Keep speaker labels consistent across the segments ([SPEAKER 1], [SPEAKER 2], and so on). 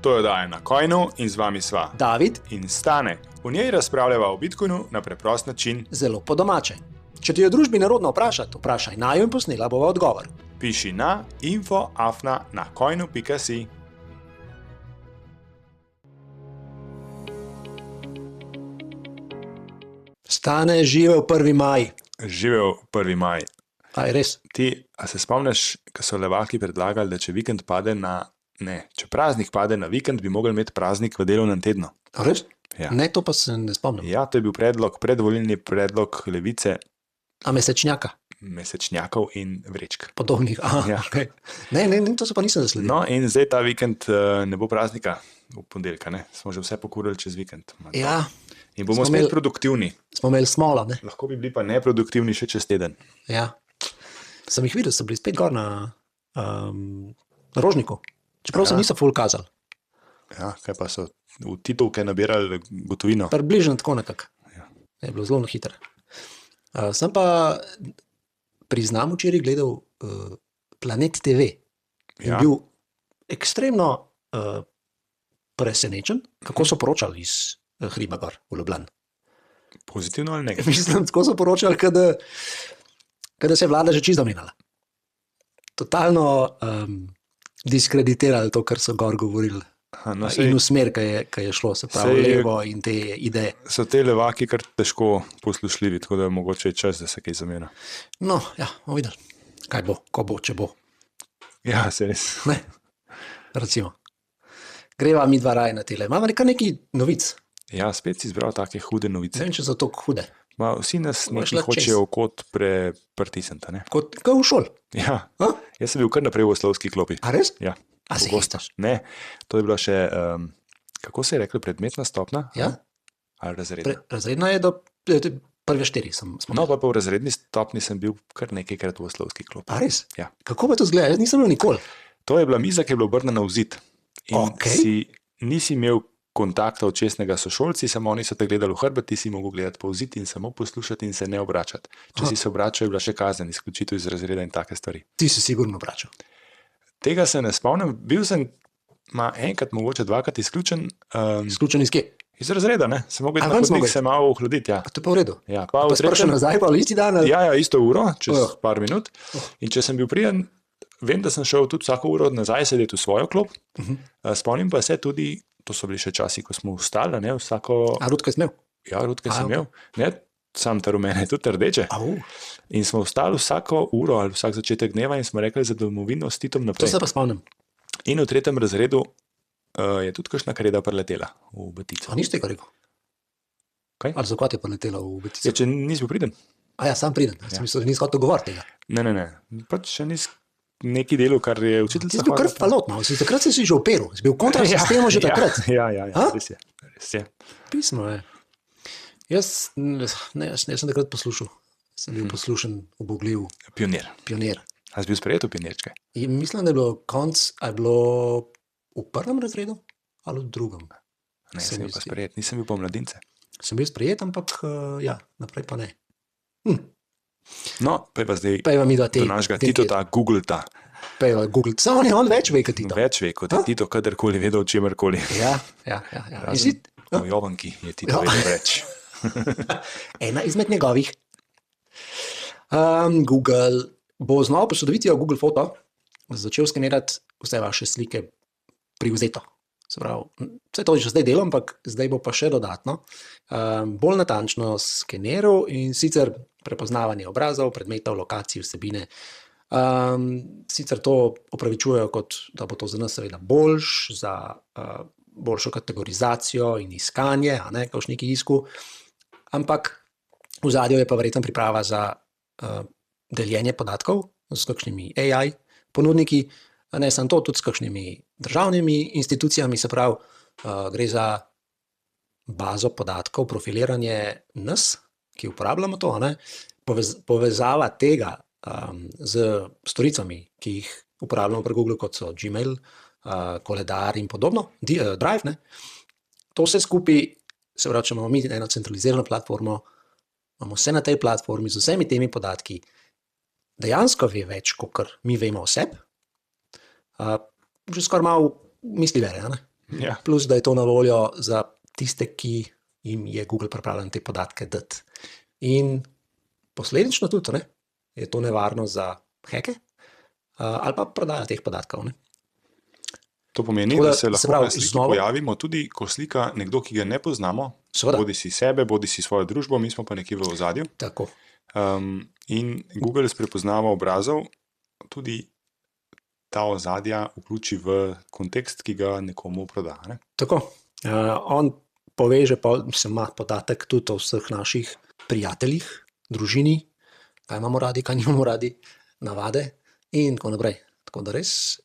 [SPEAKER 1] To je oddaja na Coinu in z vami sva
[SPEAKER 2] David
[SPEAKER 1] in Stane. V njej razpravljava o Bitcoinu na preprost način.
[SPEAKER 2] zelo po domače. Če ti je v družbi nerodno vprašati, vprašaj naju in posnela bova odgovor.
[SPEAKER 1] Piši na info@nacoinu.si.
[SPEAKER 2] Stane, živel 1. maj.
[SPEAKER 1] Živel 1. maj.
[SPEAKER 2] Aj, res?
[SPEAKER 1] A se spomniš, ko so levaki predlagali, da če vikend pade če praznik pade na vikend, bi mogli imeti praznik v delovnem tednu?
[SPEAKER 2] A, res?
[SPEAKER 1] Ja.
[SPEAKER 2] Ne, to pa se ne spomnim.
[SPEAKER 1] Ja, to je bil predvolilni predlog Levice,
[SPEAKER 2] A mesečnjaka?
[SPEAKER 1] mesečnjakov in vrečk.
[SPEAKER 2] Podobnih. Aha,
[SPEAKER 1] Ja.
[SPEAKER 2] okay. Ne, to se pa nisem zasledil.
[SPEAKER 1] No, in zdaj ta vikend ne bo praznika v ponedeljka, ne? Smo že vse pokurili čez vikend.
[SPEAKER 2] Ja,
[SPEAKER 1] In bomo
[SPEAKER 2] Smo
[SPEAKER 1] spet
[SPEAKER 2] imeli-
[SPEAKER 1] produktivni.
[SPEAKER 2] smo imeli smola, ne?
[SPEAKER 1] Lahko bi bili pa neproduktivni še čez teden.
[SPEAKER 2] Ja. Sem jih videl, so bili spet gor na Rožniku. Čeprav se
[SPEAKER 1] Ja.
[SPEAKER 2] niso ful kazali.
[SPEAKER 1] Ja, kaj pa so v Titovke nabirali gotovino?
[SPEAKER 2] Približno tako nekako.
[SPEAKER 1] Ja.
[SPEAKER 2] Je bilo zelo hitro. Sem pa priznam včeraj gledal Planet TV in
[SPEAKER 1] Ja.
[SPEAKER 2] bil ekstremno presenečen, kako so poročali iz hriba gor v Ljubljani.
[SPEAKER 1] Pozitivno ali negativno?
[SPEAKER 2] Mislim, tako so poročali, kada se je vlada že čisto zamenjala. Totalno diskreditirali to, kar so gor govorili.
[SPEAKER 1] Aha, no,
[SPEAKER 2] In v smer, ki je šlo, se pravi
[SPEAKER 1] sej-
[SPEAKER 2] levo in te ideje.
[SPEAKER 1] so te levaki kar težko poslušljivi, tako da je mogoče čas, da se kaj zamenja.
[SPEAKER 2] No, ja, bomo videli, kaj bo, ko bo, če bo.
[SPEAKER 1] Ja, se res.
[SPEAKER 2] Ne, recimo. Greva mi dva raje na tele. Imamo nekaj novic.
[SPEAKER 1] Ja, spet si izbral take hude
[SPEAKER 2] Ne
[SPEAKER 1] novice.
[SPEAKER 2] vem, če so tako hude.
[SPEAKER 1] Vsi nas
[SPEAKER 2] Bomo
[SPEAKER 1] nekaj
[SPEAKER 2] šla čez.
[SPEAKER 1] hočejo v kot pritisniti. Ne?
[SPEAKER 2] Kot v šoli.
[SPEAKER 1] Ja,
[SPEAKER 2] A?
[SPEAKER 1] jaz sem bil kar naprej v oslovski klopi.
[SPEAKER 2] A res?
[SPEAKER 1] Ja,
[SPEAKER 2] A se
[SPEAKER 1] pogosto.
[SPEAKER 2] hectaš?
[SPEAKER 1] Ne, to je bila še, kako se je reklo, predmetna stopna?
[SPEAKER 2] Ja.
[SPEAKER 1] Ali razredna?
[SPEAKER 2] Razredna je do prve 4. Smo
[SPEAKER 1] No, pa v razredni stopni sem bil kar nekajkrat v oslovski klopi.
[SPEAKER 2] A res?
[SPEAKER 1] Ja.
[SPEAKER 2] Kako pa to zgleda? Jaz nisem bil nikoli.
[SPEAKER 1] To je bila miza, ki je bila obrnjena v zid. In
[SPEAKER 2] Okej.
[SPEAKER 1] nisi imel kontakta očesnega s sošolci, samo oni so te gledali v hrbet, ti si mogel gledati po zid in samo poslušati in se ne obračati. Če
[SPEAKER 2] Aha.
[SPEAKER 1] si se obračal, je bila še kazen, izključitev iz razreda in take stvari.
[SPEAKER 2] Ti si sigurno vračal.
[SPEAKER 1] Tega se ne spomnim, bil sem enkrat, mogoče dvakrat izključen
[SPEAKER 2] Izključen iz kje?
[SPEAKER 1] iz razreda, ne? Sem mogel
[SPEAKER 2] A,
[SPEAKER 1] iti na
[SPEAKER 2] ven si
[SPEAKER 1] hodnik
[SPEAKER 2] mogel?
[SPEAKER 1] se malo ohladiti. Ja.
[SPEAKER 2] A to je pa v redu.
[SPEAKER 1] Ja,
[SPEAKER 2] Pa
[SPEAKER 1] v
[SPEAKER 2] sprašujem
[SPEAKER 1] tretjem-
[SPEAKER 2] nazaj, pa v isti dan. Ali?
[SPEAKER 1] Ja, isto uro, čez
[SPEAKER 2] Oh.
[SPEAKER 1] par minut. In če sem bil priden, vem, da sem šel tudi vsako uro nazaj sedeti v svojo klop. Spomnim pa se tudi, to so bili še časi, ko smo vstali, ne, vsako,
[SPEAKER 2] A Rudka je smel?
[SPEAKER 1] ja, rutke
[SPEAKER 2] A,
[SPEAKER 1] sem
[SPEAKER 2] ok.
[SPEAKER 1] imel, ne, sam ta rumene, tudi rdeče.
[SPEAKER 2] Au.
[SPEAKER 1] In smo vstali vsako uro ali vsak začetek dneva in smo rekli za domovino s Titom
[SPEAKER 2] To
[SPEAKER 1] naprej.
[SPEAKER 2] se pa spomnim.
[SPEAKER 1] In v tretjem razredu je tudi kakšna kreda preletela v Betico.
[SPEAKER 2] A nisi tega rekel?
[SPEAKER 1] Kaj?
[SPEAKER 2] Ali zakaj je pa letelo v Betico?
[SPEAKER 1] Ja, če nisi bil priden?
[SPEAKER 2] A ja, sam pridem. Sem mislil, da nisi hotel govoriti tega.
[SPEAKER 1] Ne. Pač še nisi neki delu, kar je učiteljica.
[SPEAKER 2] Ti si bil kar
[SPEAKER 1] hotela.
[SPEAKER 2] falot, malo. Takrat si že operil, si bil v kontrasistemu že takrat.
[SPEAKER 1] Ja,
[SPEAKER 2] A?
[SPEAKER 1] res je. Res je.
[SPEAKER 2] Pismo je. Jaz sem takrat poslušal. Sem bil poslušen, ubogljiv,
[SPEAKER 1] Pionir.
[SPEAKER 2] pionir.
[SPEAKER 1] A si bil sprejet v pionirčke?
[SPEAKER 2] In mislim, da je bilo konc, a je bilo v prvem razredu ali v drugem.
[SPEAKER 1] Ne,
[SPEAKER 2] Se
[SPEAKER 1] sem
[SPEAKER 2] mi
[SPEAKER 1] bil pa
[SPEAKER 2] zdi.
[SPEAKER 1] sprejet, nisem bil pa mladince.
[SPEAKER 2] Sem bil sprejet, ampak ja, naprej pa ne.
[SPEAKER 1] No, pa je pa zdaj
[SPEAKER 2] Pejva mi dva te.
[SPEAKER 1] do našega Titota, Google ta.
[SPEAKER 2] Pejva Google. Samo on več ve, kot ti to.
[SPEAKER 1] Več ve, kot je
[SPEAKER 2] A?
[SPEAKER 1] Tito kadarkoli vedel o čemerkoli.
[SPEAKER 2] Ja. In
[SPEAKER 1] Razen
[SPEAKER 2] si,
[SPEAKER 1] o Jovanki je Tito
[SPEAKER 2] Ja.
[SPEAKER 1] vedel več.
[SPEAKER 2] ena izmed njegovih. Google bo z novo posodobitvijo Google Foto začel skenirati vse vaše slike privzeto. Se pravi, vse to že zdaj delam, ampak zdaj bo pa še dodatno. Bolj natančno skeniral in sicer prepoznavanje obrazov, predmetov, lokacij, vsebine. Sicer to opravičujejo, kot da bo to za nas seveda boljš, za boljšo kategorizacijo in iskanje, a ne kakšnih isku. Ampak v zadju je pa verjetno priprava za deljenje podatkov s kakšnimi AI ponudniki, ne samo to, tudi s kakšnimi državnimi institucijami, se pravi, gre za bazo podatkov, profiliranje nas, ki uporabljamo to, a ne, povezava tega z storitvami, ki jih uporabljamo pri Google, kot so Gmail, koledar in podobno, Drive, ne. To vse skupaj, se pravi, če imamo mi eno centralizirano platformo, imamo vse na tej platformi z vsemi temi podatki, dejansko ve več, kot mi vemo o sebi, že skoraj malo misli vere, ne?
[SPEAKER 1] Ja.
[SPEAKER 2] plus da je to na voljo za tiste, ki jim je Google pripravljen te podatke dati. In posledično tudi ne, je to nevarno za heke ali pa prodaja teh podatkov. Ne.
[SPEAKER 1] To pomeni,
[SPEAKER 2] Tako da,
[SPEAKER 1] da se lahko
[SPEAKER 2] se pravi,
[SPEAKER 1] na sliki
[SPEAKER 2] znova-
[SPEAKER 1] pojavimo tudi, ko slika nekdo, ki ga ne poznamo,
[SPEAKER 2] Seveda.
[SPEAKER 1] bodi si sebe, bodi si svojo družbo, mi smo pa nekje v ozadju.
[SPEAKER 2] Tako.
[SPEAKER 1] In Google s prepoznava obrazov tudi ta ozadja vključi v kontekst, ki ga nekomu proda. Ne?
[SPEAKER 2] Tako. On poveže, ima podatek tudi o vseh naših prijateljih, družini, kaj imamo radi, kaj nimamo radi, navade in tako naprej. Tako da res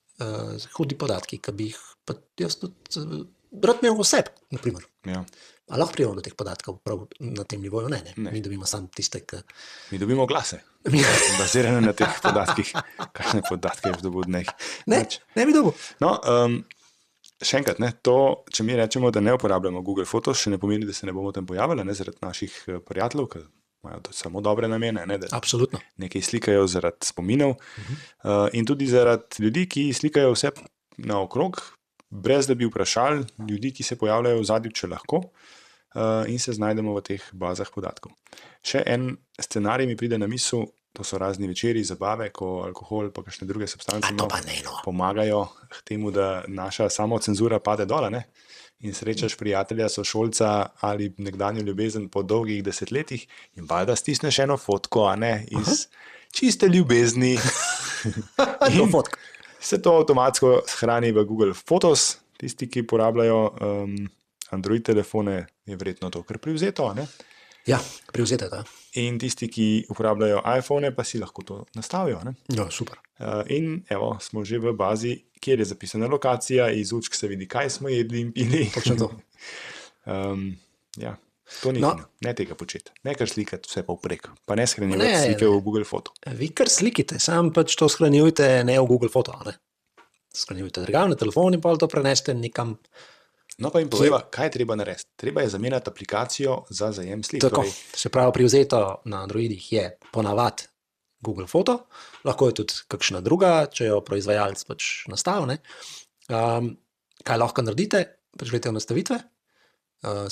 [SPEAKER 2] hudi podatki, ki bi jih pa jaz tudi rad imel oseb, naprimer.
[SPEAKER 1] Ja.
[SPEAKER 2] A lahko prijemo do teh podatkov prav na tem nivoju? Ne.
[SPEAKER 1] Ne.
[SPEAKER 2] Mi dobimo samo tiste, ki...
[SPEAKER 1] Mi dobimo glase, bazirane na teh podatkih. Kakšne podatke je dobil od njih?
[SPEAKER 2] Ne bi dobil.
[SPEAKER 1] No, še enkrat, ne, to, če mi rečemo, da ne uporabljamo Google Fotos, še ne pomeni, da se ne bomo tam pojavili, ne, zaradi naših prijateljev, ki imajo samo dobre namene, ne, da
[SPEAKER 2] Absolutno.
[SPEAKER 1] nekaj slikajo zaradi spominov in tudi zaradi ljudi, ki slikajo vse naokrog, brez da bi vprašali ljudi, ki se pojavljajo v zadju, če lahko, in se znajdemo v teh bazah podatkov. Še en scenarij mi pride na misel, to so razni večeri, zabave, ko alkohol pa kakšne druge substance
[SPEAKER 2] To pa ne, no.
[SPEAKER 1] pomagajo k temu, da naša samocenzura pade dol, ne? In srečaš prijatelja, sošolca ali nekdanjo ljubezen po dolgih desetletjih in valjda stisneš eno fotko, a ne, iz čiste ljubezni.
[SPEAKER 2] To fotk.
[SPEAKER 1] Se to avtomatsko shrani v Google Fotos. Tisti, ki uporabljajo Android telefone, je verjetno to kar privzeto, a ne?
[SPEAKER 2] Ja, privzete, da.
[SPEAKER 1] In tisti, ki uporabljajo iPhone, pa si lahko to nastavijo, ne?
[SPEAKER 2] Ja, super.
[SPEAKER 1] In evo, smo že v bazi, kjer je zapisana lokacija, iz učk se vidi, kaj smo jedli in pili.
[SPEAKER 2] Točno to.
[SPEAKER 1] Ja, to ni
[SPEAKER 2] No.
[SPEAKER 1] fino. Ne tega početi. Ne kar slikati vse povprek, pa ne
[SPEAKER 2] Ne,
[SPEAKER 1] shranjevati slike v Google Foto.
[SPEAKER 2] Vi kar slikite, sam pač to shranjujte ne v Google Foto, ne. Shranjujte drugam na telefon in pa to preneste nekam.
[SPEAKER 1] No pa jim poveva, kaj je treba narediti. Treba je zamenjati aplikacijo za zajem slik.
[SPEAKER 2] Tako,
[SPEAKER 1] Torej,
[SPEAKER 2] se pravi, privzeto na Androidih je ponavadi Google Foto, lahko je tudi kakšna druga, če jo proizvajalec pač nastavi. Kaj lahko naredite? Preživite v nastavitve,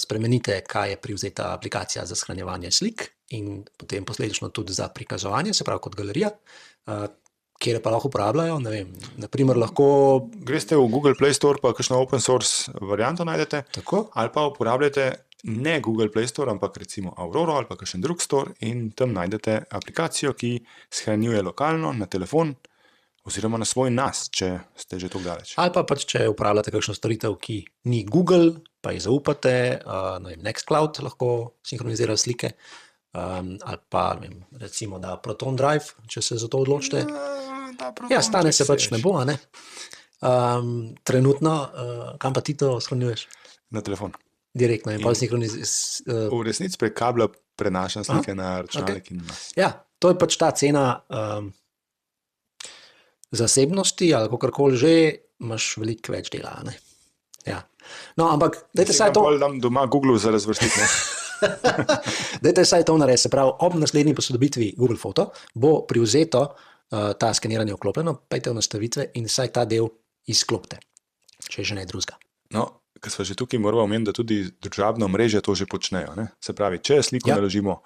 [SPEAKER 2] spremenite, kaj je privzeta aplikacija za shranjevanje slik in potem posledično tudi za prikazovanje, se pravi kot galerija, kjer pa lahko uporabljajo, ne vem, naprimer lahko
[SPEAKER 1] greste v Google Play Store, pa kakšno open source varianto najdete,
[SPEAKER 2] tako,
[SPEAKER 1] ali pa uporabljate ne Google Play Store, ampak recimo Aurora ali pa kakšen drug store in tam najdete aplikacijo, ki shranjuje lokalno na telefon oziroma na svoj NAS, če ste že tako daleč.
[SPEAKER 2] ali pa pač, če uporabljate kakšno storitev, ki ni Google, pa ji zaupate, ne vem, Nextcloud lahko sinhronizira slike, ali pa, ne vem, recimo, da Proton Drive, če se za to odločite. Ja, stane se pač ne bo, a ne. Trenutno, kam pa ti to shranjuješ?
[SPEAKER 1] Na telefon.
[SPEAKER 2] Direktno in pa
[SPEAKER 1] V resnici prek kabla prenašam slike na računalnik in NAS.
[SPEAKER 2] Ja, to je pač ta cena zasebnosti ali kakorkoli že, imaš veliko več dela, a ne. Ja. No, ampak dajte saj to...
[SPEAKER 1] Dam doma Google za razvrstiti, ne?
[SPEAKER 2] Dajte saj to narediti, se pravi, ob naslednji posodobitvi Google Foto bo privzeto ta skeniranje vklopljeno, pejte v nastavitve in saj ta del izklopite, če že ne drugega.
[SPEAKER 1] No, ker smo že tukaj, moramo omeniti, da tudi družabna omrežja to že počnejo, ne? Se pravi, če sliko naložimo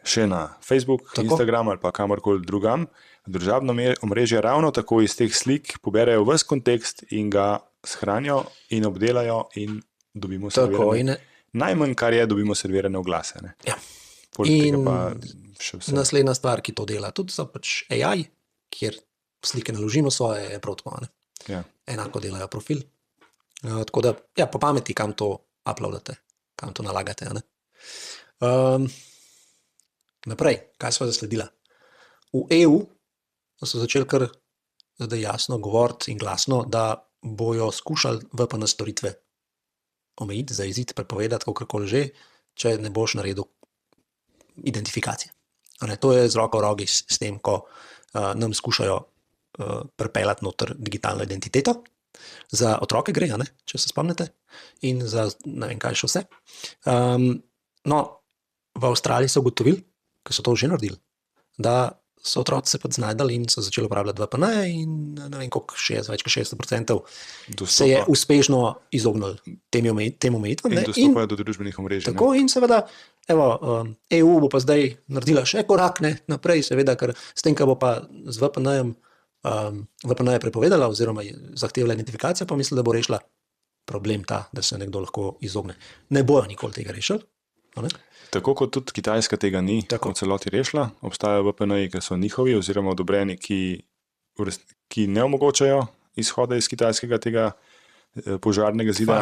[SPEAKER 1] še na Facebook, tako, Instagram ali pa kamorkoli drugam, družabna omrežja ravno tako iz teh slik poberejo ves kontekst in ga shranijo in obdelajo in dobimo servirane. Najmanj, kar je, dobimo servirane oglase. Ne?
[SPEAKER 2] Ja.
[SPEAKER 1] In pa še vse.
[SPEAKER 2] Naslednja stvar, ki to dela, tudi so pač AI, kjer slike naložimo svoje, je prav tako, ne?
[SPEAKER 1] Ja.
[SPEAKER 2] Enako delajo profil. Tako da, ja, po pameti, kam to uploadate, kam to nalagate, ne? Naprej, kaj smo zasledila? V EU so začeli kar zdaj jasno govoriti in glasno, da bojo skušali VPN storitve omejiti, zajeziti, prepovedati, kakorkoli že, če ne boš naredil identifikacije. To je z roko v rogi s tem, ko nam skušajo pripeljati noter digitalno identiteto. Za otroke gre, ne? Če se spomnite, in za ne vem kaj še vse. No, v Avstraliji so ugotovili, ker so to že naredili, da so otroci se pač znajdali in so začeli uporabljati VPN in ne vem koliko, več kot 60% se je uspešno izognil tem omejitvam.
[SPEAKER 1] In dostopajo do družbenih omrežij.
[SPEAKER 2] Tako in seveda, EU bo pa zdaj naredila še korak naprej, seveda, ker s tem, ko bo pa z VPN-jem VPN je prepovedala oziroma zahtevala identifikacijo, pa mislim, da bo rešila problem ta, da se nekdo lahko izogne. Ne bojo nikoli tega rešili.
[SPEAKER 1] Tako kot tudi Kitajska tega ni v celoti rešila, obstajajo VPN-ji, ki so njihovi oziroma odobreni, ki ne omogočajo izhoda iz kitajskega tega požarnega zida.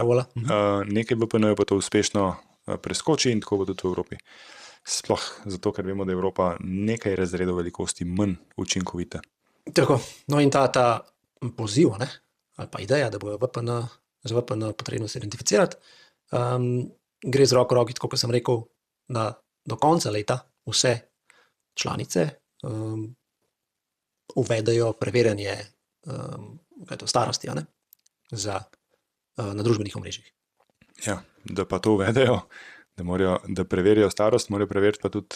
[SPEAKER 1] Nekaj VPN-jev pa to uspešno preskoči in tako bo tudi v Evropi. Sploh zato, ker vemo, da je Evropa nekaj razredov velikosti manj učinkovita.
[SPEAKER 2] Tako, no in ta poziv, ali pa ideja, da bojo z VPN potrebno se identificirati, gre z roko roki, tako kot sem rekel, da do konca leta vse članice uvedejo preverjanje starosti na družbenih omrežjih.
[SPEAKER 1] Ja, da pa to uvedejo, da preverijo starost, morajo preveriti pa tudi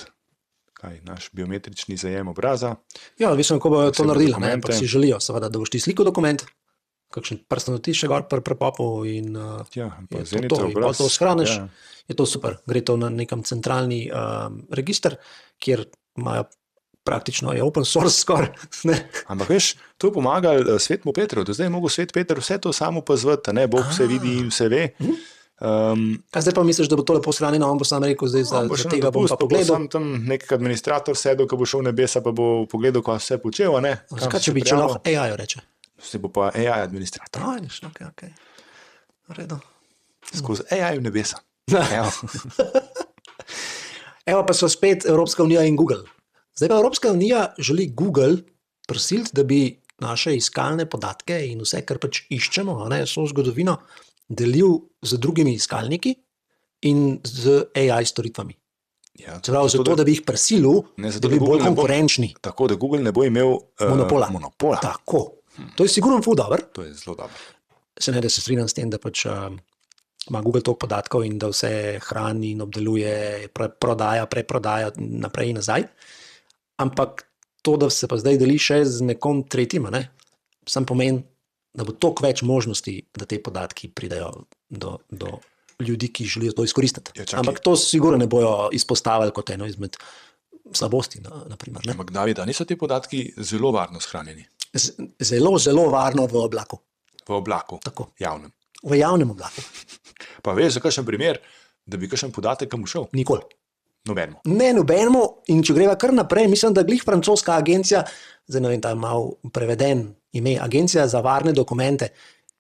[SPEAKER 1] naš biometrični zajem obraza.
[SPEAKER 2] Ja, mislim, ko bojo to naredili, pa si želijo, seveda, da boš ti sliko dokument, kakšen prsten otiš še gor pri popu in to shraniš, je to super. Gre to na nekam centralni register, kjer imajo praktično je open source skoraj.
[SPEAKER 1] Ampak veš, to je pomagal Svetmu Petru, do zdaj je mogel Svet Peter vse to samo pozvati, Bog vse vidi in vse ve.
[SPEAKER 2] Kaj zdaj pa misliš, da bo to lepo shranjeno, on bo sam rekel, zdaj za tega bom pa pogledal?
[SPEAKER 1] Sam tam nek administrator sedel, ko bo šel v nebesa, pa bo pogledal, ko vse počel,
[SPEAKER 2] Zakaj, če bi lahko AI reče?
[SPEAKER 1] Se bo pa AI administrator.
[SPEAKER 2] Ok. Redo.
[SPEAKER 1] Skozi AI v nebesa.
[SPEAKER 2] Evo pa so spet Evropska unija in Google. Zdaj pa Evropska unija želi Google prisiliti, da bi naše iskalne podatke in vse, kar pač iščemo, so zgodovino, delil z drugimi iskalniki in z AI storitvami.
[SPEAKER 1] Ja,
[SPEAKER 2] zato, da bi jih prisilil, da bi bolj konkurenčni.
[SPEAKER 1] Tako, da Google ne bo imel monopola.
[SPEAKER 2] Tako. To je sigurno ful dobro.
[SPEAKER 1] To je zelo dobro.
[SPEAKER 2] Da se strinjam s tem, da pač ima Google toliko podatkov in da vse hrani in obdeluje, preprodaja naprej in nazaj. Ampak to, da se pa zdaj deli še z nekom tretjim, sam pomeni, da bo toliko več možnosti, da te podatki pridejo do ljudi, ki želijo to izkoristiti. Ampak to sigurno ne bojo izpostavili kot eno izmed slabosti.
[SPEAKER 1] Ampak David, niso ti podatki zelo varno shranjeni?
[SPEAKER 2] Zelo, zelo varno v oblaku.
[SPEAKER 1] V oblaku?
[SPEAKER 2] Tako.
[SPEAKER 1] Javnem?
[SPEAKER 2] V javnem oblaku.
[SPEAKER 1] Pa veš, za kakšen primer, da bi kakšen podatek kam šel?
[SPEAKER 2] Nikoli.
[SPEAKER 1] Nobenemu.
[SPEAKER 2] Ne, nobenemu. In če greva kar naprej, mislim, da glih francoska agencija, zdaj ne vem, ta malo preveden ime, Agencija za varne dokumente,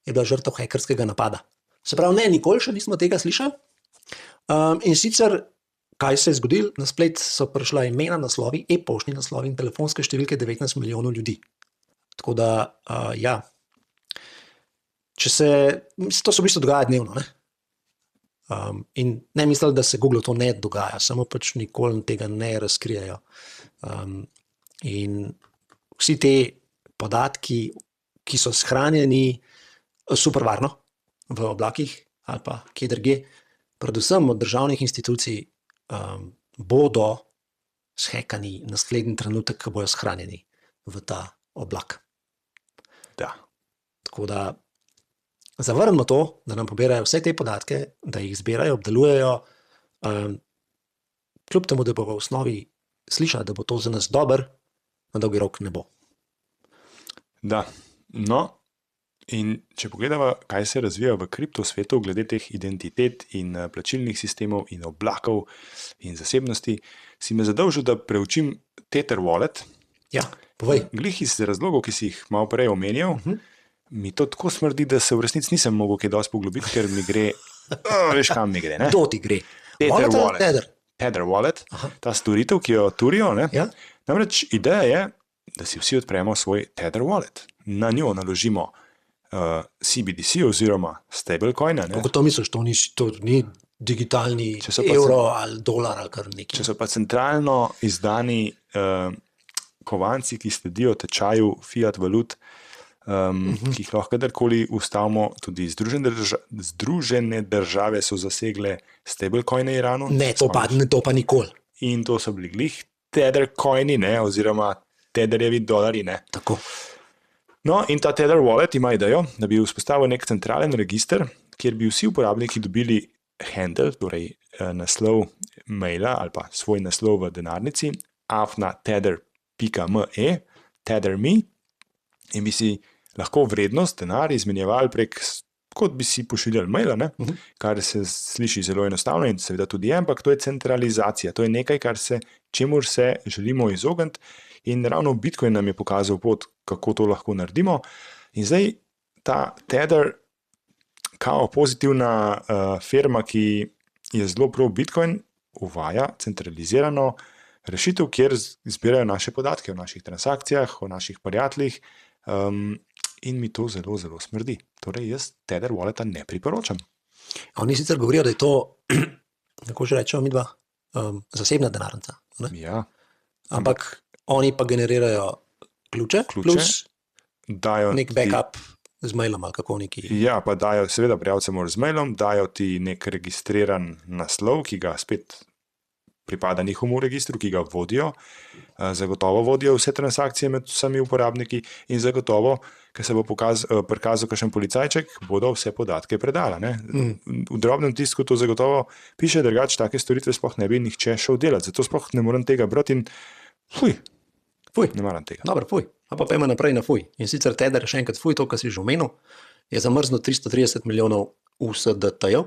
[SPEAKER 2] je bila žrtev hekerskega napada. Se pravi, ne, nikoli še nismo tega slišali. In sicer, kaj se je zgodilo? Na splet so prišla imena, naslovi, e-poštni naslovi in telefonske številke 19 milijonov ljudi. Tako da, to se v bistvu dogaja dnevno, in ne mislim, da se Google to ne dogaja, samo pač nikoli tega ne razkrijajo. In vsi te podatki, ki so shranjeni super varno v oblakih ali pa kje drugje, predvsem od državnih institucij, bodo shekani naslednji trenutek, ko bojo shranjeni v ta oblak.
[SPEAKER 1] Da.
[SPEAKER 2] Tako da zavrnimo to, da nam pobirajo vse te podatke, da jih zbirajo, obdelujejo, kljub temu, da bo v osnovi slišati, da bo to za nas dober, na dolgi rok ne bo.
[SPEAKER 1] Da, no, in če pogledamo, kaj se razvija v kriptosvetu glede teh identitet in plačilnih sistemov in oblakov in zasebnosti, si me zadolžil, da preučim Tether Wallet.
[SPEAKER 2] Ja, povej.
[SPEAKER 1] Glih iz razlogov, ki si jih malo prej omenjal, mi to tako smrdi, da se v resnici nisem mogel kaj dosti poglobiti, ker mi gre, veš kam mi gre, ne?
[SPEAKER 2] To ti gre.
[SPEAKER 1] Tether Wallet. Tether Wallet, ta storitev, ki jo turijo, ne?
[SPEAKER 2] Ja.
[SPEAKER 1] Namreč ideja je, da si vsi odpremo svoj Tether Wallet. Na njo naložimo CBDC oziroma stablecoin.
[SPEAKER 2] Kako to misliš? To ni digitalni evro ali dolar ali kar nekaj.
[SPEAKER 1] Če so pa centralno izdani kovanci, ki sledijo tečaju fiat valut, ki jih lahko kadarkoli ustavimo, tudi Združene države so zasegle stablecoine Iranu.
[SPEAKER 2] Ne, to pa nikoli.
[SPEAKER 1] In to so bili glih Tethercoini, oziroma Tetherjevi dolarji. Ne?
[SPEAKER 2] Tako.
[SPEAKER 1] No, in ta Tether Wallet ima idejo, da bi vzpostavil nek centralen register, kjer bi vsi uporabniki dobili handle, torej naslov maila ali pa svoj naslov v denarnici, afna.tether.me, tether.me, in bi si lahko vrednost, denar izmenjevali prek, kot bi si pošiljali maila, ne? Kar se sliši zelo enostavno in seveda tudi je, ampak to je centralizacija, to je nekaj, čemur se želimo izogniti. In ravno Bitcoin nam je pokazal pot, kako to lahko naredimo. In zdaj ta Tether, kao pozitivna firma, ki je zelo prav Bitcoin, uvaja centralizirano rešitev, kjer zbirajo naše podatke o naših transakcijah, o naših prijateljih, in mi to zelo, zelo smrdi. Torej jaz Tether Walleta ne priporočam.
[SPEAKER 2] Oni sicer govorijo, da je to, kako že rečemo midva, zasebna denarnica. Ne?
[SPEAKER 1] Ja.
[SPEAKER 2] Ampak oni pa generirajo ključe plus
[SPEAKER 1] dajo
[SPEAKER 2] nek backup z mailom ali kako neki.
[SPEAKER 1] Ja, pa dajo, seveda prijavce morajo z mailom, dajo ti nek registriran naslov, ki ga spet pripada njihovemu registru, ki ga vodijo, zagotovo vodijo vse transakcije med vsemi uporabniki in zagotovo, ker se bo prikazal kakšen policajček, bodo vse podatke predala. Ne? V drobnem tisku to zagotovo piše, drugače take storitve sploh ne bi nihče šel delati, zato sploh ne morem tega brati in fuj, ne maram tega.
[SPEAKER 2] Dobro, fuj. Pa pojmo naprej na fuj. In sicer Tether, še enkrat fuj, to, kar si že omenil, je zamrznil 330 milijonov USDT-jev,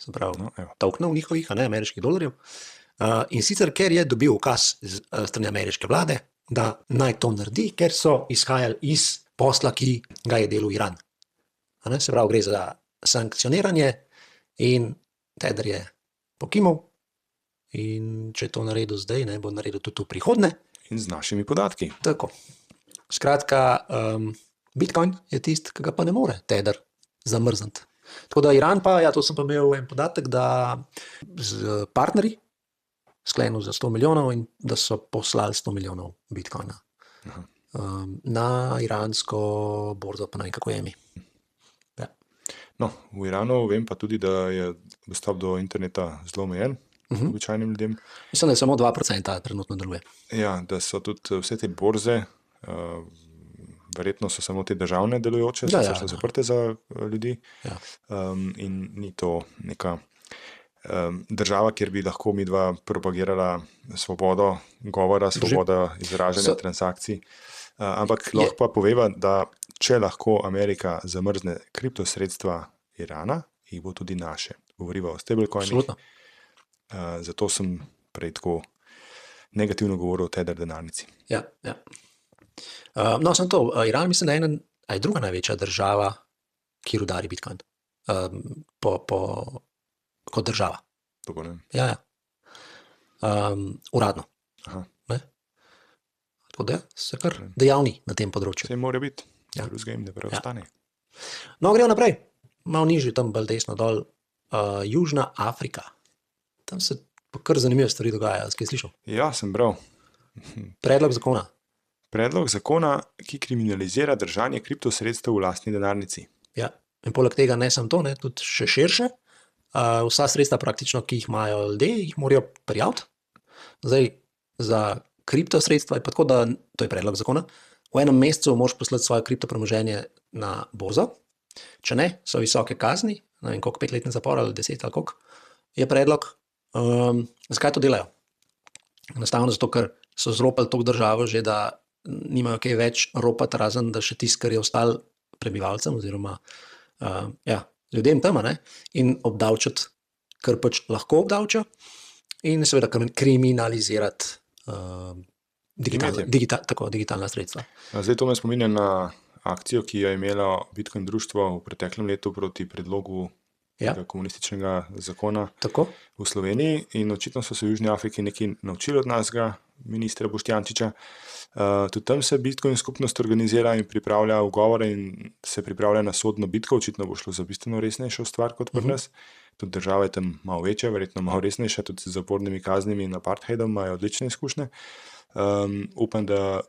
[SPEAKER 2] se pravi, tokenov njihovih, a ne ameriških dolarjev. In sicer, ker je dobil ukaz strani ameriške vlade, da naj to naredi, ker so izhajali iz posla, ki ga je delal Iran. Se pravi, gre za sankcioniranje in Tether je pokimal in če je to naredil zdaj, ne bo naredil tudi v prihodnje.
[SPEAKER 1] In z našimi podatki.
[SPEAKER 2] Tako. Skratka, Bitcoin je tisti, ki ga pa ne more Tether zamrzniti. Tako da Iran pa, ja, to sem pa imel en podatek, da z partnerji sklenil za 100 milijonov in da so poslali 100 milijonov Bitcoina na iransko borzo, pa ne vem, kako je imi. Ja.
[SPEAKER 1] No, v Iranu vem pa tudi, da je dostop do interneta zelo omejen. Običajnim ljudem.
[SPEAKER 2] Mislim, da je samo 2% trenutno deluje.
[SPEAKER 1] Ja, da so tudi vse te borze, verjetno so samo te državne delujoče, so zaprte za ljudi.
[SPEAKER 2] Ja.
[SPEAKER 1] In ni to neka država, kjer bi lahko midva propagirala svobodo govora, svobodo izražanja transakcij. Ampak lahko pa poveva, da če lahko Amerika zamrzne kriptosredstva Irana, jih bo tudi naše. Govoriva o stablecoinih.
[SPEAKER 2] Absolutno.
[SPEAKER 1] Zato sem prej tako negativno govoril o Tether denarnici.
[SPEAKER 2] Ja. No, sem to. Iran mislim, da je druga največja država, ki rudari Bitcoin. Kot država.
[SPEAKER 1] Tako ne?
[SPEAKER 2] Ja. Uradno.
[SPEAKER 1] Aha.
[SPEAKER 2] Tako da so kar dejavni na tem področju.
[SPEAKER 1] Vse mora biti. Drugega jim ne preostane.
[SPEAKER 2] No, gremo naprej. Malo nižje, tam bolj desno dol. Južna Afrika. Tam se kar zanimive stvari dogajajo. Kaj slišal?
[SPEAKER 1] Ja, sem bral.
[SPEAKER 2] Predlog zakona.
[SPEAKER 1] Predlog zakona, ki kriminalizira držanje kriptosredstev v lastni denarnici.
[SPEAKER 2] Ja, in poleg tega ne samo to, ne, tudi še širše. Vsa sredstva praktično, ki jih imajo ljudje, jih morajo prijaviti. Zdaj, za kriptosredstva je pa tako, da to je predlog zakona. V enem mesecu moraš poslati svoje kriptopremoženje na borzo. Če ne, so visoke kazni, ne vem koliko, 5 letni zapor ali 10 ali koliko, je predlog. Zakaj to delajo? Enostavno zato, ker so zropali toliko državo že, da nimajo kaj več ropati, razen da še tisto, kar je ostalo prebivalcem oziroma ljudem tam, ne? In obdavčati, kar pač lahko obdavčijo in seveda kriminalizirati digitalna sredstva.
[SPEAKER 1] Zdaj to me spominja na akcijo, ki jo je imelo Bitcoin društvo v preteklem letu proti predlogu komunističnega zakona v Sloveniji in očitno so se v Južni Afriki nekaj naučili od našega ministra Boštjančiča. Tudi tam se Bitcoin skupnost organizira in pripravlja ugovore in se pripravlja na sodno bitko, očitno bo šlo za bistveno resnejšo stvar kot pri nas. Tudi država je tam malo večja, verjetno malo resnejša, tudi z zapornimi kaznimi in apartheidom imajo odlične izkušnje. Upam, da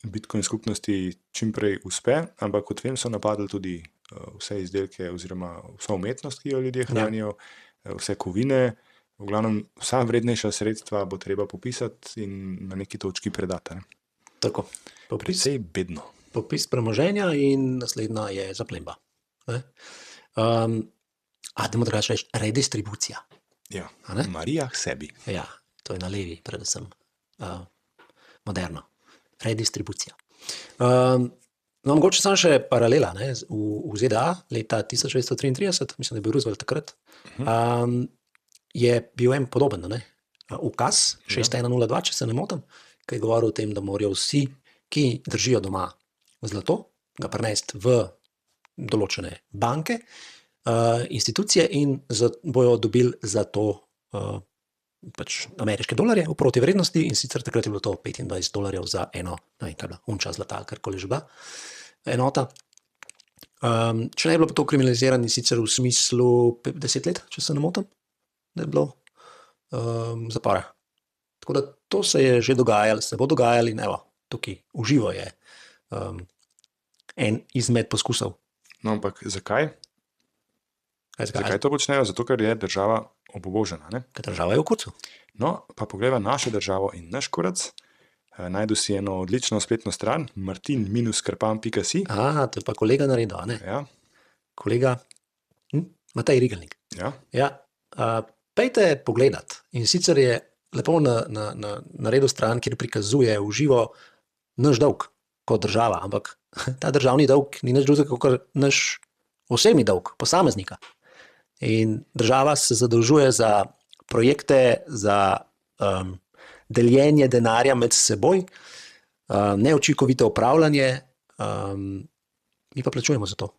[SPEAKER 1] Bitcoin skupnosti čimprej uspe, ampak kot vem, so napadli tudi vse izdelke oziroma vso umetnost, ki jo ljudje hranijo, vse kovine, v glavnem vsa vrednejša sredstva bo treba popisati in na neki točki predati.
[SPEAKER 2] Tako.
[SPEAKER 1] Precej bedno.
[SPEAKER 2] Popis premoženja in naslednja je zaplemba. Dajmo drugače reči, redistribucija.
[SPEAKER 1] Ja, Marija k sebi.
[SPEAKER 2] Ja, to je na levi, predvsem moderno. Redistribucija. No, mogoče samo še paralela. Ne? V ZDA leta 1933, mislim, da je bil Roosevelt takrat, je bil en podoben ukaz 6102, če se ne motim, ki je govoril o tem, da morajo vsi, ki držijo doma zlato, ga prenesti v določene banke, institucije in bojo dobili za to pač ameriške dolarje v protivrednosti, in sicer takrat je bilo to $25 za eno, ne vem, kaj je bila, unča zlata, karkoli že bila enota. Če ne je bilo to kriminalizirano, sicer v smislu 10 let, če se ne motim, da je bilo zapora. Tako da to se je že dogajalo, se bo dogajalo in evo, tukaj uživo je en izmed poskusov.
[SPEAKER 1] No, ampak zakaj? Zakaj to počnejo? Zato, ker je država obubožena.
[SPEAKER 2] Ker država je v kurcu.
[SPEAKER 1] No, pa pogleda našo državo in naš kurac. Najdu si eno odlično spletno stran, martin-krpan.si.
[SPEAKER 2] To je pa kolega naredil, ne?
[SPEAKER 1] Ja.
[SPEAKER 2] Kolega Matej Rigelnik.
[SPEAKER 1] Ja.
[SPEAKER 2] Pejte pogledat. In sicer je lepo naredil stran, kjer prikazuje v živo naš dolg kot država, ampak ta državni dolg ni nič drugega kot naš osebni dolg, posameznika. In država se zadolžuje za projekte, za deljenje denarja med seboj, neučinkovito upravljanje, mi pa plačujemo za to.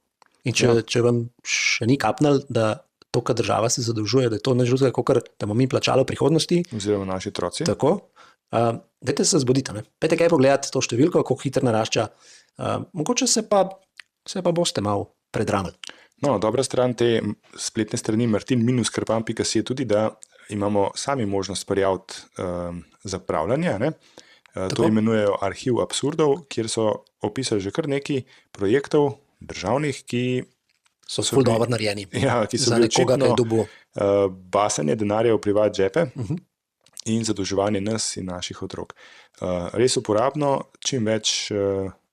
[SPEAKER 2] In če vam še ni kapnalo, da to, kar država se zadolžuje, da je to nič drugega, kot da bomo mi plačali v prihodnosti.
[SPEAKER 1] Oziroma naši otroci.
[SPEAKER 2] Tako. Dajte se zbuditi. Pejte kaj pogledati to številko, kako hitro narašča. Mogoče se pa boste malo predramili.
[SPEAKER 1] No, dobra stran te spletne strani martin-krpan.si je tudi, da imamo sami možnost prijaviti zapravljanje. To imenujejo arhiv absurdov, kjer so opisali že kar nekaj projektov državnih, ki
[SPEAKER 2] so ful dobro narejeni.
[SPEAKER 1] Ja, ki so bili očitno basanje denarja v privat žepe in zadolževanje nas in naših otrok. Res uporabno, čim več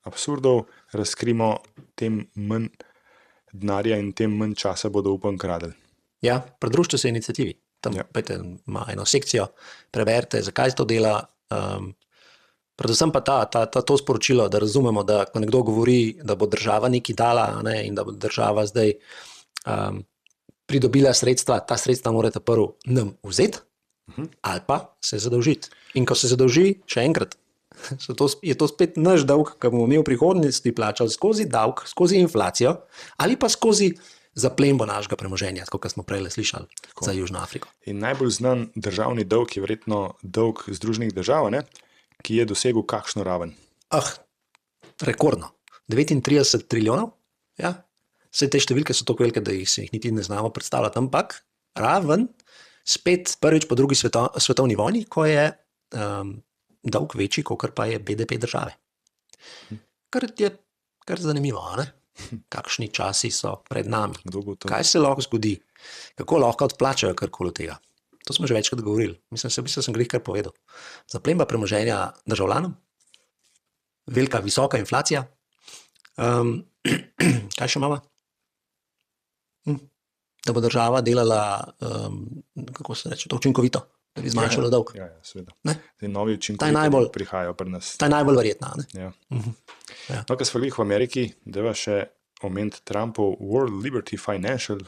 [SPEAKER 1] absurdov razkrimo, tem manj denarja in tem manj časa bodo upam kradli.
[SPEAKER 2] Ja, pridružite se iniciativi. Tam ima eno sekcijo, preberite, zakaj to dela. Predvsem pa to sporočilo, da razumemo, da ko nekdo govori, da bo država nekaj dala, in da bo država zdaj pridobila sredstva, ta sredstva morate prvo nam vzeti ali pa se zadolžiti. In ko se zadolži, še enkrat, je to spet naš dolg, ki bomo mi v prihodnosti plačali skozi davek, skozi inflacijo ali pa skozi zaplembo našega premoženja, kot smo prej slišali za Južno Afriko.
[SPEAKER 1] In najbolj znan državni dolg je verjetno dolg Združenih držav, ki je dosegel kakšno raven?
[SPEAKER 2] Rekordno. 39 trilijonov. Ja. Vse te številke so tako velike, da se jih niti ne znamo predstavljati, ampak raven spet prvič po drugi svetovni vojni, ko je dolg večji, kot pa je BDP države. Kar je kar zanimivo, kakšni časi so pred nami. Kaj se lahko zgodi? Kako lahko odplačajo karkoli tega? To smo že večkrat govorili. Mislim, sem grih kar povedal. Zaplemba premoženja državljanom, velika, visoka inflacija. Kaj še imamo? Da bo država delala, kako se reče, to učinkovito, da bi zmanjšala dolg.
[SPEAKER 1] Ja, seveda. Novi učinkoviti prihajajo pri nas.
[SPEAKER 2] Ta je najbolj verjetna.
[SPEAKER 1] Ja. No, ko smo bili v Ameriki, deva še omeniti Trumpov World Liberty Financial,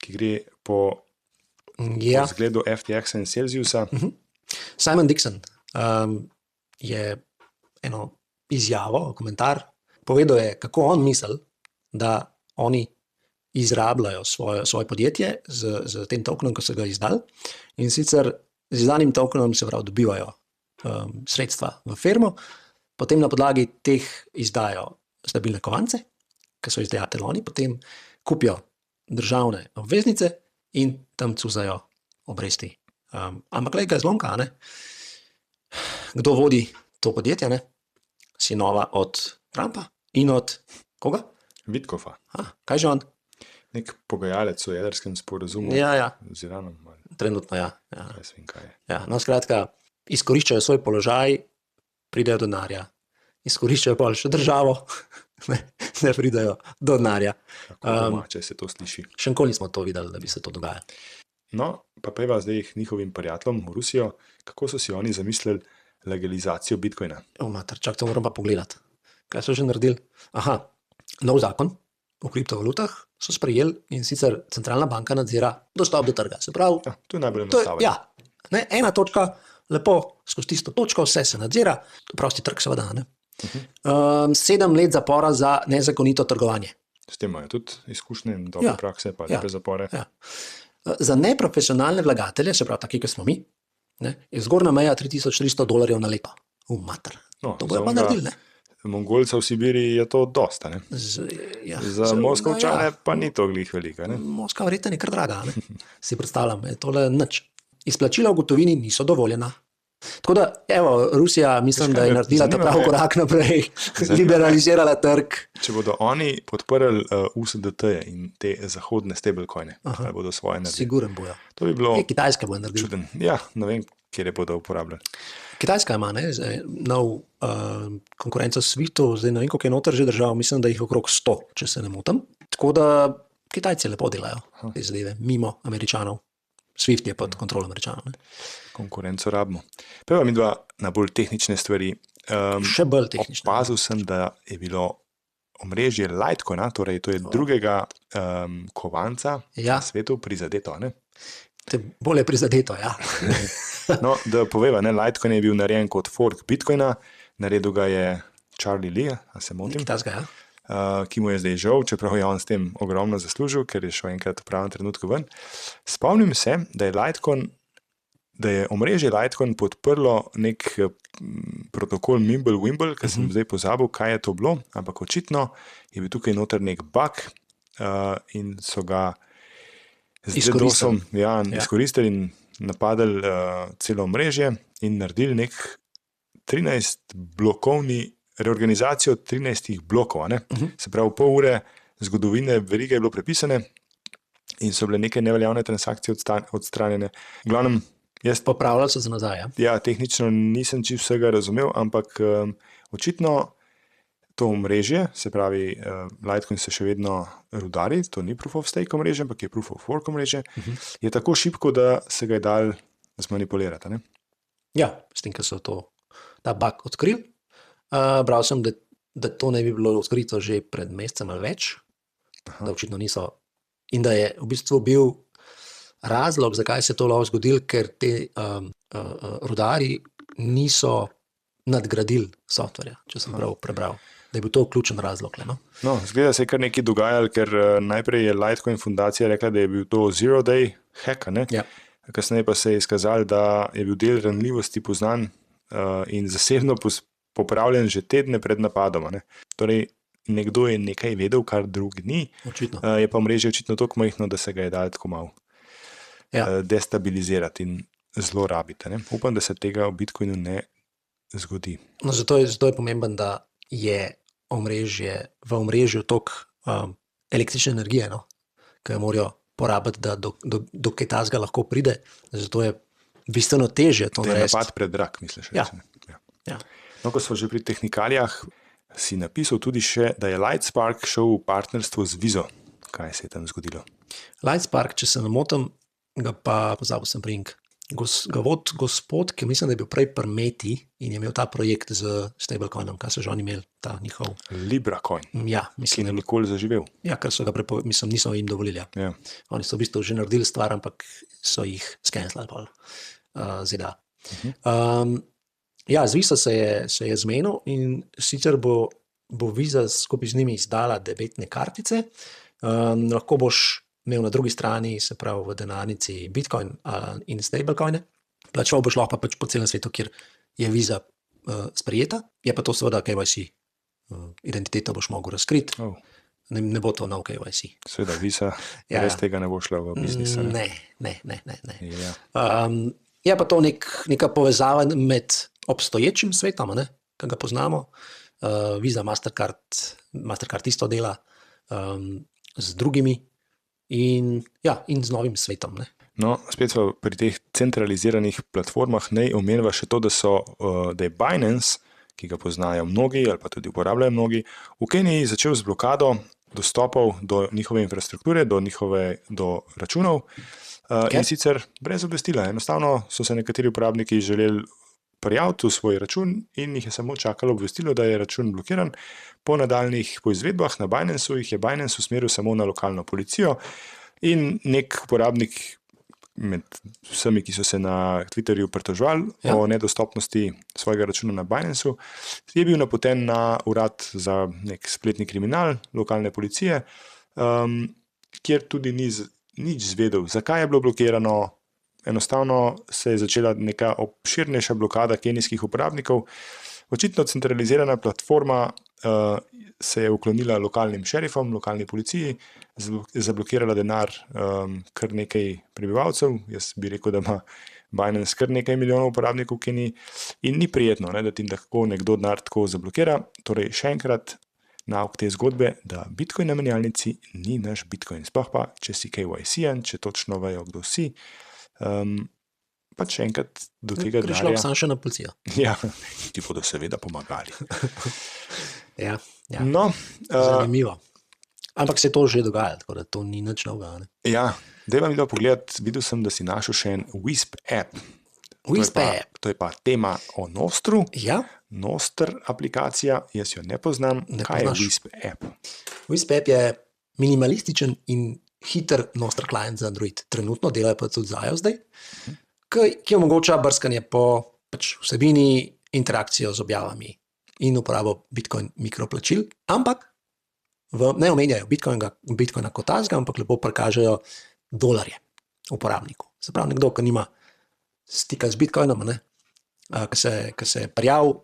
[SPEAKER 1] ki gre po zgledu FTX in Celsiusa.
[SPEAKER 2] Simon Dixon je eno izjavo, komentar, povedal je, kako on misli, da oni izrabljajo svoje podjetje z tem tokenom, ko so ga izdali. In sicer z izdanim tokenom se pravi dobivajo sredstva v firmo, potem na podlagi teh izdajo stabilne kovance, ki so izdajatelji oni, potem kupijo državne obveznice in tam cuzajo obresti. Ampak glej, kaj je zlomka, Kdo vodi to podjetje, Sinova od Trumpa in od koga?
[SPEAKER 1] Witkofa.
[SPEAKER 2] Kaj že on?
[SPEAKER 1] Nek pogajalec v jedrskem sporazumu z Iranom.
[SPEAKER 2] Trenutno, ja.
[SPEAKER 1] Jaz vem, kaj je.
[SPEAKER 2] Ja, no, skratka, izkoriščajo svoj položaj pridejo do denarja, izkoriščajo pa še državo, ne pridejo do denarja.
[SPEAKER 1] Domače se to sliši.
[SPEAKER 2] Še nikoli nismo to videli, da bi se to dogajalo.
[SPEAKER 1] No, pa pojva zdaj njihovim prijateljem v Rusijo, kako so si oni zamislili legalizacijo Bitcoina.
[SPEAKER 2] Čak, to moram pa pogledati. Kaj so že naredili? Aha, nov zakon o kriptovalutah so sprejeli in sicer centralna banka nadzira dostop do trga. Se pravi,
[SPEAKER 1] to je najbolj enostavno.
[SPEAKER 2] Ja, ena točka, lepo skozi tisto točko, vse se nadzira, prosti trg seveda. 7 let zapora za nezakonito trgovanje.
[SPEAKER 1] S tem imajo tudi izkušnje in dobre prakse, pa lepe zapore.
[SPEAKER 2] Ja. Za neprofesionalne vlagatelje, se pravi taki, kot smo mi, je zgornja meja $3,300 na leto. Mater. To bojo pa naredili, ne?
[SPEAKER 1] Mongolcev v Sibiriji je to dosta, ne? Za Moskovčane pa ni to glih velika, ne?
[SPEAKER 2] Moskva verjetno je kar draga, ne? Si predstavljam, je tole nič. Izplačila v gotovini niso dovoljena. Tako da, evo, Rusija mislim, da je naredila ta prav korak naprej, liberalizirala trg.
[SPEAKER 1] Če bodo oni podprli USDT-je in te zahodne stablecoine, ali bodo svoje naredili.
[SPEAKER 2] Siguren bojo.
[SPEAKER 1] To bi bilo
[SPEAKER 2] Kitajska bo naredila.
[SPEAKER 1] čuden. Ja, ne vem, kjer je bodo uporabljali.
[SPEAKER 2] Kitajska ima nov konkurenco s SWIFT-u, zdaj ne vem, koliko je noter že držav, mislim, da jih okrog 100, če se ne motim. Tako da Kitajci lepo delajo te zadeve, mimo Američanov. SWIFT je pod kontrolom Američanov.
[SPEAKER 1] Konkurenco rabimo. Peva mi dva na bolj tehnične stvari.
[SPEAKER 2] Še bolj tehnične.
[SPEAKER 1] Opazil sem, da je bilo omrežje Litecoina, torej to je drugega kovanca na svetu prizadeto, ne?
[SPEAKER 2] Bolje prizadeto, ja.
[SPEAKER 1] No, da poveva, ne, Litecoin je bil narejen kot fork Bitcoina, naredil ga je Charlie Lee, a se motim?
[SPEAKER 2] Kitajska, ja.
[SPEAKER 1] Ki mu je zdaj žal, čeprav je on s tem ogromno zaslužil, ker je šel enkrat v pravem trenutku ven. Spomnim se, da je omrežje Litecoin podprlo nek protokol Mimble-Wimble, ker sem zdaj pozabil, kaj je to bilo, ampak očitno je bil tukaj noter nek bug in so ga z DDoS-om izkoristili in napadali celo omrežje in naredili nek 13-blokovni reorganizacijo 13 blokov. Se pravi, pol ure zgodovine verige je bilo prepisane in so bile neke neveljavne transakcije odstranjene. V glavnem,
[SPEAKER 2] popravljali so se nazaj, ja?
[SPEAKER 1] Ja, tehnično nisem čisto vsega razumel, ampak očitno to omrežje, se pravi, Litecoin se še vedno rudari, to ni proof of stake omrežje, ampak je proof of work omrežje, je tako šibko, da se ga je dal zmanipulirati, ne?
[SPEAKER 2] Ja, s tem, ker so ta bug odkrili. Bral sem, da to ne bi bilo odkrito že pred mesecem ali več, da očitno niso. In da je v bistvu bil razlog, zakaj se to lahko zgodilo, ker te rudarji niso nadgradili softverja, če sem prav prebral. Da je bil to ključen razlog.
[SPEAKER 1] No, zgleda se je kar nekaj dogajalo, ker najprej je Litecoin fundacija rekla, da je bil to zero-day hack, ne?
[SPEAKER 2] Ja.
[SPEAKER 1] Kasneje pa se je izkazalo, da je bil del ranljivosti poznan in zasebno popravljen že tedne pred napadom. Ne? Torej, nekdo je nekaj vedel, kar drug ni.
[SPEAKER 2] Očitno.
[SPEAKER 1] Je pa omrežje očitno toliko majhno, da se ga je dalo tako malo destabilizirati in zlorabiti. Upam, da se tega v Bitcoinu ne zgodi.
[SPEAKER 2] No, zato je pomemben, da je v omrežju toliko električne energije, ki jo morajo porabiti, da do kaj takega lahko pride. Zato je bistveno težje to narediti.
[SPEAKER 1] Da je napad predrag, misliš?
[SPEAKER 2] Ja.
[SPEAKER 1] No, ko smo že pri tehnikalijah, si napisal tudi še, da je Lightspark šel v partnerstvo z Vizo. Kaj se je tam zgodilo?
[SPEAKER 2] Lightspark, če se ne motim, ga pa pozabil sem priimk. Gospod, ki mislim, da je bil prej pri Meti in je imel ta projekt z stablecoinom, kaj so že oni imeli, ta njihov...
[SPEAKER 1] LibraCoin,
[SPEAKER 2] ja, mislim,
[SPEAKER 1] ki je nikoli zaživel.
[SPEAKER 2] Ja, ker so ga niso jim dovolili.
[SPEAKER 1] Ja.
[SPEAKER 2] Oni so v bistvu že naredili stvar, ampak so jih skenslali pol ZDA. Ja, z Visa se je zmenil in sicer bo Visa skupaj z njimi izdala debetne kartice. Lahko boš imel na drugi strani, se pravi v denarnici Bitcoin in stablecoine. Plačeval boš lahko pač po celem svetu, kjer je Visa sprejeta. Je pa to seveda KYC. Identiteto boš mogel razkriti. Ne bo to nov KYC.
[SPEAKER 1] Seveda Visa res tega ne bo šla v biznis.
[SPEAKER 2] Ne.
[SPEAKER 1] Ja.
[SPEAKER 2] Je pa to neka povezava med obstoječim svetom, ki ga poznamo, Visa, Mastercard isto dela z drugimi in z novim svetom.
[SPEAKER 1] No, spet pri teh centraliziranih platformah naj omenjava še to, da je Binance, ki ga poznajo mnogi ali pa tudi uporabljajo mnogi, v Keniji začel z blokado dostopov do njihove infrastrukture, do računov in sicer brez obvestila. Enostavno so se nekateri uporabniki želeli prijaviti v svoj račun in jih je samo čakalo obvestilo, da je račun blokiran. Po nadaljnjih poizvedbah na Binanceu jih je Binance usmeril samo na lokalno policijo in nek uporabnik med vsemi, ki so se na Twitterju pritoževali o nedostopnosti svojega računa na Binanceu, je bil napoten na urad za nek spletni kriminal lokalne policije, kjer tudi ni nič zvedel, zakaj je bilo blokirano. Enostavno se je začela neka obširnejša blokada kenijskih uporabnikov. Očitno centralizirana platforma se je uklonila lokalnim šerifom, lokalni policiji, zablokirala denar kar nekaj prebivalcev. Jaz bi rekel, da ima Binance kar nekaj milijonov uporabnikov v Keniji in ni prijetno, da ti lahko nekdo denar tako zablokira. Torej, še enkrat nauk te zgodbe, da Bitcoin na menjalnici ni naš Bitcoin. Sploh pa, če si KYC-an, če točno vejo, kdo si. Pa še enkrat do tega denarja.
[SPEAKER 2] Prišla bi sam še na policijo.
[SPEAKER 1] Ja, ti bodo seveda pomagali.
[SPEAKER 2] Ja.
[SPEAKER 1] No,
[SPEAKER 2] zanimivo. Ampak se to že dogaja, tako da to ni nič novega.
[SPEAKER 1] Ja, dajva mi da pogledati, videl sem, da si našel še en Wisp app. To je pa tema o Nostru.
[SPEAKER 2] Ja.
[SPEAKER 1] Nostr aplikacija, jaz jo ne poznam. Kaj je Wisp app?
[SPEAKER 2] Wisp app je minimalističen in hiter Nostr client za Android. Trenutno delajo pa tudi za iOS zdaj, ki omogoča brskanje po vsebini, interakcijo z objavami in uporabo Bitcoin mikroplačil, ampak ne omenjajo Bitcoina kot takega, ampak lepo prikažejo dolarje uporabniku. Se pravi, nekdo, ki nima stika z Bitcoinom, ki se je prijavil,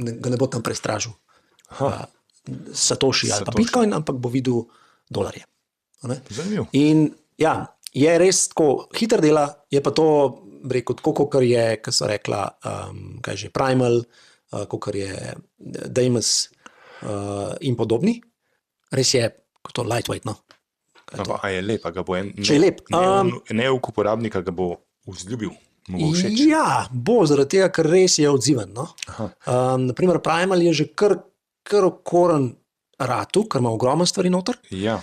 [SPEAKER 2] ga ne bo tam prestražil Satoshi ali pa Bitcoin, ampak bo videl dolarje.
[SPEAKER 1] Zanimivo.
[SPEAKER 2] In ja, je res tako hiter dela, je pa to, rekel, tako, kot je, kar so rekla, kaj že, Primal, kot je Deimos in podobni. Res je, kot to lightweight, no.
[SPEAKER 1] A je lep, a ga bo
[SPEAKER 2] Če je lep.
[SPEAKER 1] neuk uporabnika ga bo vzljubil, mu bo všeč?
[SPEAKER 2] Ja, bo, zaradi tega, ker res je odziven, no. Naprimer, Primal je že kar okoren ratu, ker ima ogromno stvari noter.
[SPEAKER 1] Ja.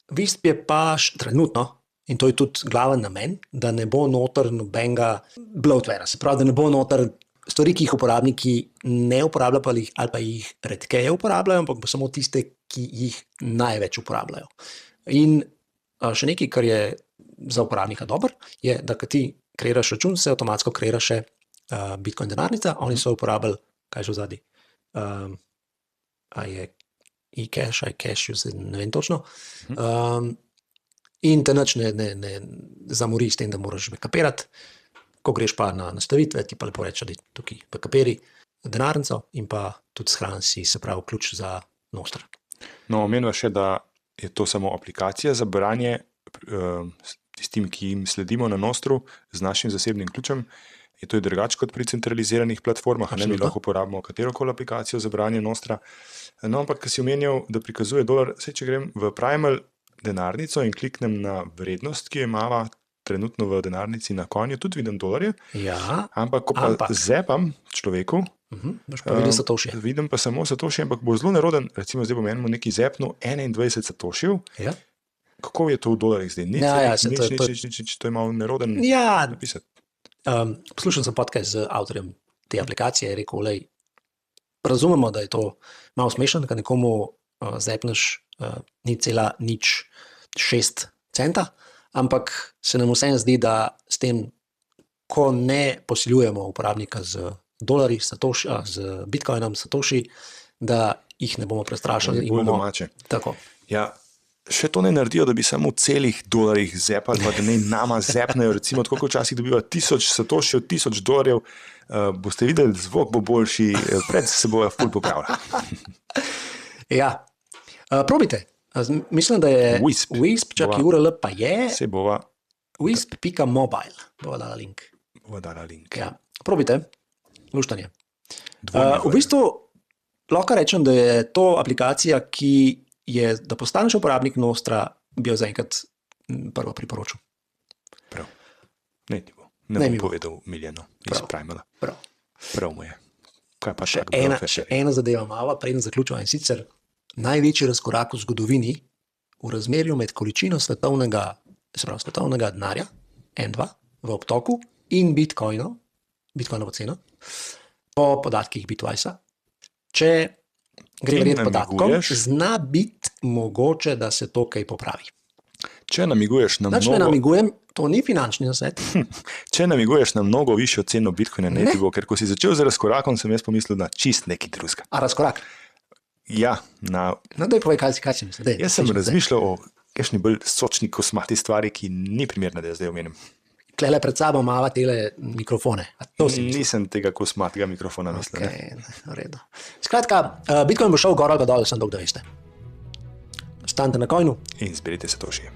[SPEAKER 2] Wisp je pa trenutno, in to je tudi glaven namen, da ne bo noter nobenega bloatvera, se pravi, da ne bo noter stvari, ki jih uporabniki ne uporabljajo ali pa jih redkeje uporabljajo, ampak bo samo tiste, ki jih največ uporabljajo. In še nekaj, kar je za uporabnika dobro, je, da ko ti kreiraš račun, se avtomatsko kreira še Bitcoin denarnica. Oni so uporabljali, kaj že v zadnji, a je e-cash, ne vem točno. In te nič ne zamori s tem, da moraš backupirati. Ko greš pa na nastavitve, ti pa lepo reče, da je tukaj backupiri denarnico in pa tudi shrani si, se pravi, ključ za Nostr.
[SPEAKER 1] No, omenila še, da je to samo aplikacija za branje tistim, ki jim sledimo na Nostru z našim zasebnim ključem. Je to drugače kot pri centraliziranih platformah, mi lahko uporabimo katerokoli aplikacijo za branje Nostra. No, ampak, ko si omenjal, da prikazuje dolar, če grem v Primal denarnico in kliknem na vrednost, ki jo imava trenutno v denarnici na konju, tudi vidim dolarje.
[SPEAKER 2] Ja,
[SPEAKER 1] ampak, ko pa zepam človeku, vidim pa samo Satoshi, ampak bo zelo neroden, recimo zdaj bom enemu neki zepnu 21 Satoshijev.
[SPEAKER 2] Ja.
[SPEAKER 1] Kako je to v dolarjih zdaj? Nič, to je malo neroden napisati.
[SPEAKER 2] Poslušam sem podcast z avtorjem te aplikacije, je rekel, lej, razumemo, da je to malo smešno, da nekomu zepneš 0,06 centa, ampak se nam vsem zdi, da s tem, ko ne posiljujemo uporabnika z dolarji, z Bitcoinom, Satoshi, da jih ne bomo prestrašili.
[SPEAKER 1] Bolj domače.
[SPEAKER 2] Tako.
[SPEAKER 1] Ja, še to ne naredijo, da bi samo v celih dolarjih zepali, pa da ne nama zepnejo, recimo tako včasih dobiva 1000 Satoshijev, 1000 dolarjev, boste videli, zvok bo boljši, pred se bojo ful popravila.
[SPEAKER 2] Ja, probite. Mislim, da je Wisp, čak i URL pa je wisp.mobile. Bova dala link. Ja, probite, luštanje. V bistvu lahko rečem, da je to aplikacija, ki je, da postaneš uporabnik Nostra, bi jo zaenkrat prvo priporočil.
[SPEAKER 1] Prav. Ne bom povedal Miljano iz Primala. Prav mu je. Kaj pa
[SPEAKER 2] Še ena zadeva mava, preden zaključujem, in sicer največji razkorak v zgodovini v razmerju med količino svetovnega denarja, N2, v obtoku in bitcoinovo ceno, po podatkih Bitwisa. Če gre verjeti podatkom, zna biti mogoče, da se to kaj popravi.
[SPEAKER 1] Če namiguješ na
[SPEAKER 2] Ne namigujem, to ni finančni nasvet.
[SPEAKER 1] Če namiguješ na mnogo višjo ceno bitcoina, ne ti bo, ker ko si začel z razkorakom, sem jaz pomislil na čist neki drugega.
[SPEAKER 2] A razkorak?
[SPEAKER 1] Ja.
[SPEAKER 2] Daj povej, kaj si mislil.
[SPEAKER 1] Jaz sem razmišljal o kakšni bolj sočni kosmati stvari, ki ni primerna, da jo zdaj omenim.
[SPEAKER 2] Klele pred sabo mava tele mikrofone.
[SPEAKER 1] Nisem tega kosmatega mikrofona mislil.
[SPEAKER 2] V redu. Skratka, Bitcoin bo šel gor ali pa dol, sem dolgo, da veste. Ostanite na coinu.
[SPEAKER 1] In zberite se to že.